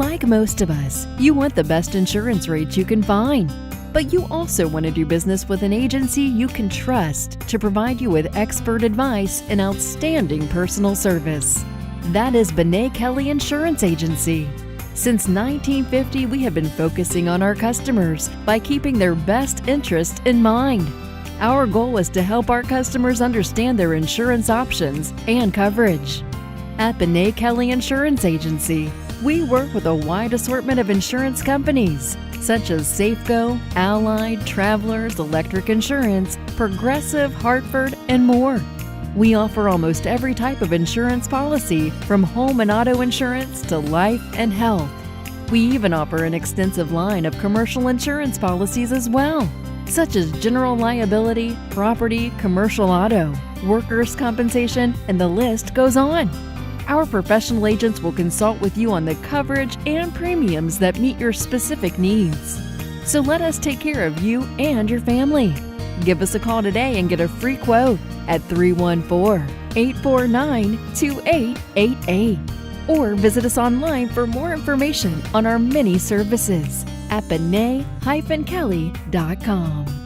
Like most of us, you want the best insurance rates you can find. But you also want to do business with an agency you can trust to provide you with expert advice and outstanding personal service. That is Benet Kelly Insurance Agency. Since 1950, we have been focusing on our customers by keeping their best interest in mind. Our goal is to help our customers understand their insurance options and coverage. At Benet Kelly Insurance Agency, we work with a wide assortment of insurance companies, such as Safeco, Allied, Travelers, Electric Insurance, Progressive, Hartford, and more. We offer almost every type of insurance policy, from home and auto insurance to life and health. We even offer an extensive line of commercial insurance policies as well, such as general liability, property, commercial auto, workers' compensation, and the list goes on. Our professional agents will consult with you on the coverage and premiums that meet your specific needs. So let us take care of you and your family. Give us a call today and get a free quote at 314-849-2888. Or visit us online for more information on our many services at benet-kelly.com.